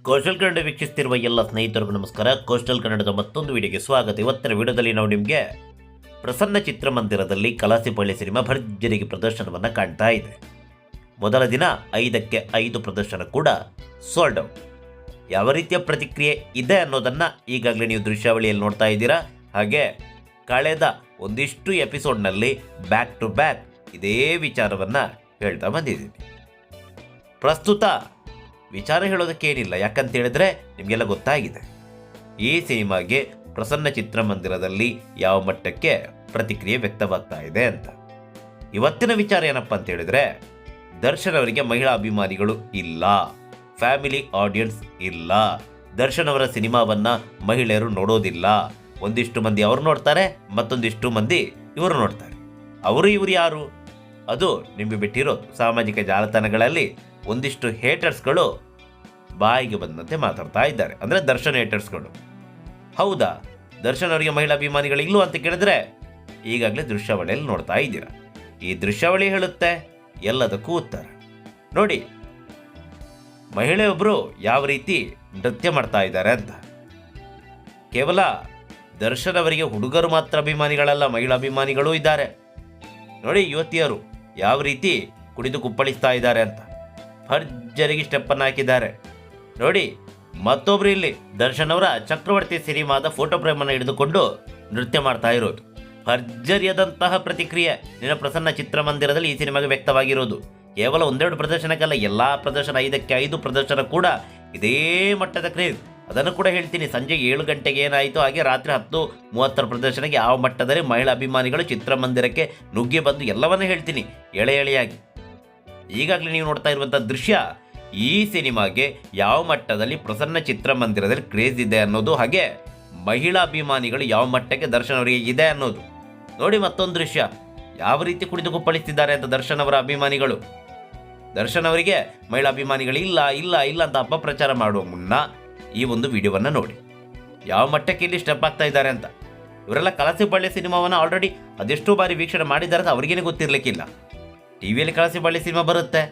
Coastal Kannada ವೀಕ್ಷಿಸ್ತಿರುವ ಎಲ್ಲ ಸ್ನೇಹಿತರಿಗೂ ನಮಸ್ಕಾರ. ಕೋಸ್ಟಲ್ ಕನ್ನಡದ ಮತ್ತೊಂದು ವಿಡಿಯೋಗೆ ಸ್ವಾಗತ. ಇವತ್ತಿನ ವಿಡಿಯೋದಲ್ಲಿ ನಾವು ನಿಮಗೆ ಪ್ರಸನ್ನ ಚಿತ್ರಮಂದಿರದಲ್ಲಿ ಕಲಾಸಿಪಳ್ಳಿ ಸಿನಿಮಾ ಭರ್ಜರಿಗೆ ಪ್ರದರ್ಶನವನ್ನು ಕಾಣ್ತಾ ಇದೆ. ಮೊದಲ ದಿನ 5ಕ್ಕೆ 5 ಪ್ರದರ್ಶನ ಕೂಡ ಸೋಲ್ಡ್ ಔಟ್. ಯಾವ ರೀತಿಯ ಪ್ರತಿಕ್ರಿಯೆ ಇದೆ ಅನ್ನೋದನ್ನು ಈಗಾಗಲೇ ನೀವು ದೃಶ್ಯಾವಳಿಯಲ್ಲಿ ನೋಡ್ತಾ ಇದ್ದೀರಾ. ಹಾಗೆ ಕಳೆದ ಒಂದಿಷ್ಟು ಎಪಿಸೋಡ್ನಲ್ಲಿ ಬ್ಯಾಕ್ ಟು ಬ್ಯಾಕ್ ಇದೇ ವಿಚಾರವನ್ನು ಹೇಳ್ತಾ ಬಂದಿದ್ದೀನಿ. ಪ್ರಸ್ತುತ ವಿಚಾರ ಹೇಳೋದಕ್ಕೇನಿಲ್ಲ, ಯಾಕಂತ ಹೇಳಿದ್ರೆ ನಿಮಗೆಲ್ಲ ಗೊತ್ತಾಗಿದೆ ಈ ಸಿನಿಮಾಗೆ ಪ್ರಸನ್ನ ಚಿತ್ರಮಂದಿರದಲ್ಲಿ ಯಾವ ಮಟ್ಟಕ್ಕೆ ಪ್ರತಿಕ್ರಿಯೆ ವ್ಯಕ್ತವಾಗ್ತಾ ಇದೆ ಅಂತ. ಇವತ್ತಿನ ವಿಚಾರ ಏನಪ್ಪ ಅಂತ ಹೇಳಿದ್ರೆ, ದರ್ಶನ್ ಅವರಿಗೆ ಮಹಿಳಾ ಅಭಿಮಾನಿಗಳು ಇಲ್ಲ, ಫ್ಯಾಮಿಲಿ ಆಡಿಯನ್ಸ್ ಇಲ್ಲ, ದರ್ಶನ್ ಅವರ ಸಿನಿಮಾವನ್ನು ಮಹಿಳೆಯರು ನೋಡೋದಿಲ್ಲ. ಒಂದಿಷ್ಟು ಮಂದಿ ಅವರು ನೋಡ್ತಾರೆ, ಮತ್ತೊಂದಿಷ್ಟು ಮಂದಿ ಇವರು ನೋಡ್ತಾರೆ. ಇವರು ಯಾರು ಅದು ನಿಮಗೆ ಬಿಟ್ಟಿರೋದು. ಸಾಮಾಜಿಕ ಜಾಲತಾಣಗಳಲ್ಲಿ ಒಂದಿಷ್ಟು ಹೇಟರ್ಸ್ಗಳು ಬಾಯಿಗೆ ಬಂದಂತೆ ಮಾತಾಡ್ತಾ ಇದ್ದಾರೆ. ಅಂದರೆ ದರ್ಶನ್ ಹೇಟರ್ಸ್ಗಳು. ಹೌದಾ, ದರ್ಶನ್ ಅವರಿಗೆ ಮಹಿಳಾ ಅಭಿಮಾನಿಗಳು ಇಲ್ಲೋ ಅಂತ ಕೇಳಿದ್ರೆ ಈಗಾಗಲೇ ದೃಶ್ಯಾವಳಿಯಲ್ಲಿ ನೋಡ್ತಾ ಇದ್ದೀರಾ. ಈ ದೃಶ್ಯಾವಳಿ ಹೇಳುತ್ತೆ ಎಲ್ಲದಕ್ಕೂ ಉತ್ತರ. ನೋಡಿ, ಮಹಿಳೆಯೊಬ್ಬರು ಯಾವ ರೀತಿ ನೃತ್ಯ ಮಾಡ್ತಾ ಇದ್ದಾರೆ ಅಂತ. ಕೇವಲ ದರ್ಶನ್ ಅವರಿಗೆ ಹುಡುಗರು ಮಾತ್ರ ಅಭಿಮಾನಿಗಳಲ್ಲ, ಮಹಿಳಾ ಅಭಿಮಾನಿಗಳೂ ಇದ್ದಾರೆ. ನೋಡಿ, ಯುವತಿಯರು ಯಾವ ರೀತಿ ಕುಡಿದು ಕುಪ್ಪಳಿಸ್ತಾ ಇದ್ದಾರೆ ಅಂತ ಭರ್ಜರಿಗೆ ಸ್ಟೆಪ್ಪನ್ನು ಹಾಕಿದ್ದಾರೆ. ನೋಡಿ, ಮತ್ತೊಬ್ರು ಇಲ್ಲಿ ದರ್ಶನ್ ಅವರ ಚಕ್ರವರ್ತಿ ಸಿನಿಮಾದ ಫೋಟೋ ಫ್ರೇಮನ್ನು ಹಿಡಿದುಕೊಂಡು ನೃತ್ಯ ಮಾಡ್ತಾ ಇರೋದು. ಭರ್ಜರಿಯಾದಂತಹ ಪ್ರತಿಕ್ರಿಯೆ ನಿನ್ನ ಪ್ರಸನ್ನ ಚಿತ್ರಮಂದಿರದಲ್ಲಿ ಈ ಸಿನಿಮಾಗೆ ವ್ಯಕ್ತವಾಗಿರೋದು. ಕೇವಲ ಒಂದೆರಡು ಪ್ರದರ್ಶನಕ್ಕಲ್ಲ, ಎಲ್ಲ ಪ್ರದರ್ಶನ 5ಕ್ಕೆ 5 ಪ್ರದರ್ಶನ ಕೂಡ ಇದೇ ಮಟ್ಟದ ಕ್ರೇಜ್. ಅದನ್ನು ಕೂಡ ಹೇಳ್ತೀನಿ. ಸಂಜೆ 7 ಗಂಟೆಗೆ ಏನಾಯಿತು, ಹಾಗೆ ರಾತ್ರಿ 10:30 ಪ್ರದರ್ಶನಕ್ಕೆ ಯಾವ ಮಟ್ಟದಲ್ಲಿ ಮಹಿಳಾ ಅಭಿಮಾನಿಗಳು ಚಿತ್ರಮಂದಿರಕ್ಕೆ ನುಗ್ಗಿ ಬಂದು ಎಲ್ಲವನ್ನೂ ಹೇಳ್ತೀನಿ ಎಳೆಯಾಗಿ. ಈಗಾಗಲೇ ನೀವು ನೋಡ್ತಾ ಇರುವಂಥ ದೃಶ್ಯ ಈ ಸಿನಿಮಾಗೆ ಯಾವ ಮಟ್ಟದಲ್ಲಿ ಪ್ರಸನ್ನ ಚಿತ್ರಮಂದಿರದಲ್ಲಿ ಕ್ರೇಜ್ ಇದೆ ಅನ್ನೋದು, ಹಾಗೆ ಮಹಿಳಾ ಅಭಿಮಾನಿಗಳು ಯಾವ ಮಟ್ಟಕ್ಕೆ ದರ್ಶನ್ ಅವರಿಗೆ ಇದೆ ಅನ್ನೋದು. ನೋಡಿ, ಮತ್ತೊಂದು ದೃಶ್ಯ ಯಾವ ರೀತಿ ಕುಡಿದು ಕುಪ್ಪಳಿಸ್ತಿದ್ದಾರೆ ಅಂತ ದರ್ಶನ್ ಅವರ ಅಭಿಮಾನಿಗಳು. ದರ್ಶನ್ ಅವರಿಗೆ ಮಹಿಳಾ ಅಭಿಮಾನಿಗಳು ಇಲ್ಲ ಇಲ್ಲ ಇಲ್ಲ ಅಂತ ಅಪಪ್ರಚಾರ ಮಾಡುವ ಮುನ್ನ ಈ ಒಂದು ವಿಡಿಯೋವನ್ನು ನೋಡಿ, ಯಾವ ಮಟ್ಟಕ್ಕೆ ಇಲ್ಲಿ ಸ್ಟೆಪ್ ಆಗ್ತಾ ಇದ್ದಾರೆ ಅಂತ. ಇವರೆಲ್ಲ ಕಲಾಸಿಪಳ್ಳಿ ಸಿನಿಮಾವನ್ನು ಆಲ್ರೆಡಿ ಅದೆಷ್ಟೋ ಬಾರಿ ವೀಕ್ಷಣೆ ಮಾಡಿದ್ದಾರೆ ಅಂತ ಅವ್ರಿಗೇನೆ ಗೊತ್ತಿರಲಿಕ್ಕಿಲ್ಲ. ಟಿವಿಯಲ್ಲಿ ಕಲಾಸಿಪಳ್ಳಿ ಸಿನಿಮಾ ಬರುತ್ತೆ,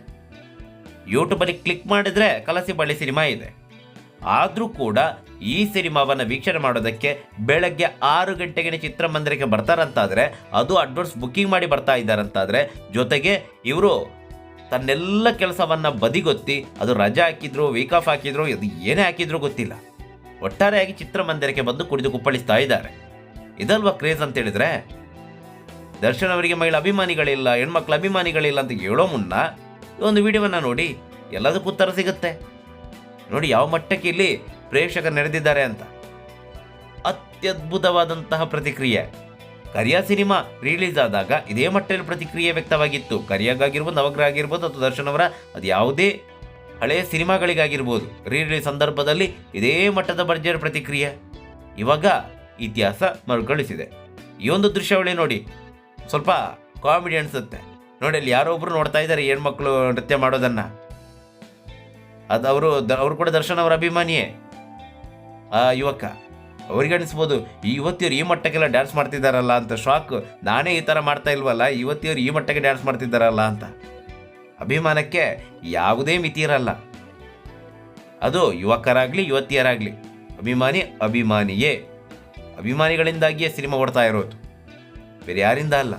ಯೂಟ್ಯೂಬಲ್ಲಿ ಕ್ಲಿಕ್ ಮಾಡಿದರೆ ಕಲಾಸಿಪಳ್ಳಿ ಸಿನಿಮಾ ಇದೆ. ಆದರೂ ಕೂಡ ಈ ಸಿನಿಮಾವನ್ನು ವೀಕ್ಷಣೆ ಮಾಡೋದಕ್ಕೆ ಬೆಳಗ್ಗೆ 6 ಗಂಟೆಗೆ ಚಿತ್ರಮಂದಿರಕ್ಕೆ ಬರ್ತಾರಂತಾದರೆ, ಅದು ಅಡ್ವಾನ್ಸ್ ಬುಕ್ಕಿಂಗ್ ಮಾಡಿ ಬರ್ತಾ ಇದ್ದಾರಂತಾದರೆ, ಜೊತೆಗೆ ಇವರು ತನ್ನೆಲ್ಲ ಕೆಲಸವನ್ನು ಬದಿಗೊತ್ತಿ, ಅದು ರಜೆ ಹಾಕಿದ್ರು, ವೀಕ್ ಆಫ್ ಹಾಕಿದ್ರು, ಅದು ಏನೇ ಹಾಕಿದ್ರು ಗೊತ್ತಿಲ್ಲ, ಒಟ್ಟಾರೆಯಾಗಿ ಚಿತ್ರಮಂದಿರಕ್ಕೆ ಬಂದು ಕುಡಿದು ಕುಪ್ಪಳಿಸ್ತಾ ಇದ್ದಾರೆ. ಇದಲ್ವಾ ಕ್ರೇಜ್ ಅಂತ ಹೇಳಿದ್ರೆ. ದರ್ಶನ್ ಅವರಿಗೆ ಮಹಿಳಾ ಅಭಿಮಾನಿಗಳಿಲ್ಲ, ಹೆಣ್ಮಕ್ಳ ಅಭಿಮಾನಿಗಳಿಲ್ಲ ಅಂತ ಹೇಳೋ ಮುನ್ನ ಒಂದು ವಿಡಿಯೋವನ್ನು ನೋಡಿ, ಎಲ್ಲದಕ್ಕೂ ಉತ್ತರ ಸಿಗುತ್ತೆ. ನೋಡಿ ಯಾವ ಮಟ್ಟಕ್ಕೆ ಇಲ್ಲಿ ಪ್ರೇಕ್ಷಕರು ನೆರೆದಿದ್ದಾರೆ ಅಂತ. ಅತ್ಯದ್ಭುತವಾದಂತಹ ಪ್ರತಿಕ್ರಿಯೆ. ಕರಿಯಾ ಸಿನಿಮಾ ರಿಲೀಸ್ ಆದಾಗ ಇದೇ ಮಟ್ಟದಲ್ಲಿ ಪ್ರತಿಕ್ರಿಯೆ ವ್ಯಕ್ತವಾಗಿತ್ತು. ಕರಿಯಾಗಿರ್ಬೋದು, ನವಗ್ರಹ ಆಗಿರ್ಬೋದು, ಅಥವಾ ದರ್ಶನ್ ಅವರ ಅದು ಯಾವುದೇ ಹಳೆಯ ಸಿನಿಮಾಗಳಿಗಾಗಿರ್ಬೋದು, ರಿಲೀಸ್ ಸಂದರ್ಭದಲ್ಲಿ ಇದೇ ಮಟ್ಟದ ಭರ್ಜರಿ ಪ್ರತಿಕ್ರಿಯೆ. ಇವಾಗ ಇತಿಹಾಸ ಮರುಕಳಿಸಿದೆ. ಈ ಒಂದು ದೃಶ್ಯಾವಳಿ ನೋಡಿ, ಸ್ವಲ್ಪ ಕಾಮಿಡಿ ಅನಿಸುತ್ತೆ. ನೋಡಿ, ಅಲ್ಲಿ ಯಾರೋ ಒಬ್ರು ನೋಡ್ತಾ ಇದ್ದಾರೆ ಹೆಣ್ಮಕ್ಳು ನೃತ್ಯ ಮಾಡೋದನ್ನು. ಅದು ಅವರು ಕೂಡ ದರ್ಶನ್ ಅವರ ಅಭಿಮಾನಿಯೇ. ಆ ಯುವಕ, ಅವ್ರಿಗೆ ಅನಿಸ್ಬೋದು ಈ ಯುವತಿಯರು ಈ ಮಟ್ಟಕ್ಕೆಲ್ಲ ಡ್ಯಾನ್ಸ್ ಮಾಡ್ತಿದ್ದಾರಲ್ಲ ಅಂತ. ಶಾಕ್, ನಾನೇ ಈ ಥರ ಮಾಡ್ತಾ ಇಲ್ವಲ್ಲ, ಯುವತಿಯರು ಈ ಮಟ್ಟಕ್ಕೆ ಡ್ಯಾನ್ಸ್ ಮಾಡ್ತಿದ್ದಾರಲ್ಲ ಅಂತ. ಅಭಿಮಾನಕ್ಕೆ ಯಾವುದೇ ಮಿತಿ ಇರಲ್ಲ. ಅದು ಯುವಕರಾಗಲಿ ಯುವತಿಯರಾಗಲಿ, ಅಭಿಮಾನಿಯೇ. ಅಭಿಮಾನಿಗಳಿಂದಾಗಿಯೇ ಸಿನಿಮಾ ಓಡ್ತಾ ಇರೋದು, ಬೇರೆ ಯಾರಿಂದ ಅಲ್ಲ.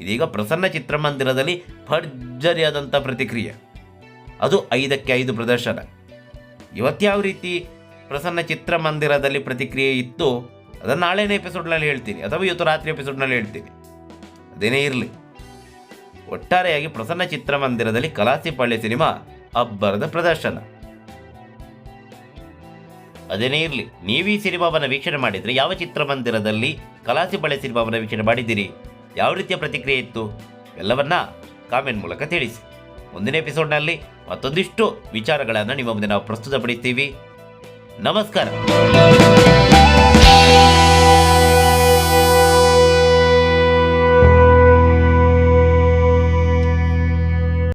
ಇದೀಗ ಪ್ರಸನ್ನ ಚಿತ್ರಮಂದಿರದಲ್ಲಿ ಭರ್ಜರಿಯಾದಂಥ ಪ್ರತಿಕ್ರಿಯೆ, ಅದು 5ಕ್ಕೆ 5 ಪ್ರದರ್ಶನ. ಇವತ್ತು ಯಾವ ರೀತಿ ಪ್ರಸನ್ನ ಚಿತ್ರಮಂದಿರದಲ್ಲಿ ಪ್ರತಿಕ್ರಿಯೆ ಇತ್ತು ಅದನ್ನು ನಾಳೆನೇ ಎಪಿಸೋಡ್ನಲ್ಲಿ ಹೇಳ್ತೀನಿ, ಅಥವಾ ಇವತ್ತು ರಾತ್ರಿ ಎಪಿಸೋಡ್ನಲ್ಲಿ ಹೇಳ್ತೀನಿ. ಅದೇನೇ ಇರಲಿ, ಒಟ್ಟಾರೆಯಾಗಿ ಪ್ರಸನ್ನ ಚಿತ್ರಮಂದಿರದಲ್ಲಿ ಕಲಾಸಿಪಳ್ಳಿ ಸಿನಿಮಾ ಅಬ್ಬರದ ಪ್ರದರ್ಶನ. ಅದೇನೇ ಇರಲಿ, ನೀವು ಈ ಸಿನಿಮಾವನ್ನು ವೀಕ್ಷಣೆ ಮಾಡಿದರೆ ಯಾವ ಚಿತ್ರಮಂದಿರದಲ್ಲಿ ಕಲಾಸಿಪಳ್ಳಿ ಸಿನಿಮಾವನ್ನು ವೀಕ್ಷಣೆ ಮಾಡಿದ್ದೀರಿ, ಯಾವ ರೀತಿಯ ಪ್ರತಿಕ್ರಿಯೆ ಇತ್ತು, ಎಲ್ಲವನ್ನ ಕಾಮೆಂಟ್ ಮೂಲಕ ತಿಳಿಸಿ. ಮುಂದಿನ ಎಪಿಸೋಡ್ನಲ್ಲಿ ಮತ್ತೊಂದಿಷ್ಟು ವಿಚಾರಗಳನ್ನು ನಿಮ್ಮ ಮುಂದೆ ನಾವು ಪ್ರಸ್ತುತಪಡಿಸ್ತೀವಿ. ನಮಸ್ಕಾರ.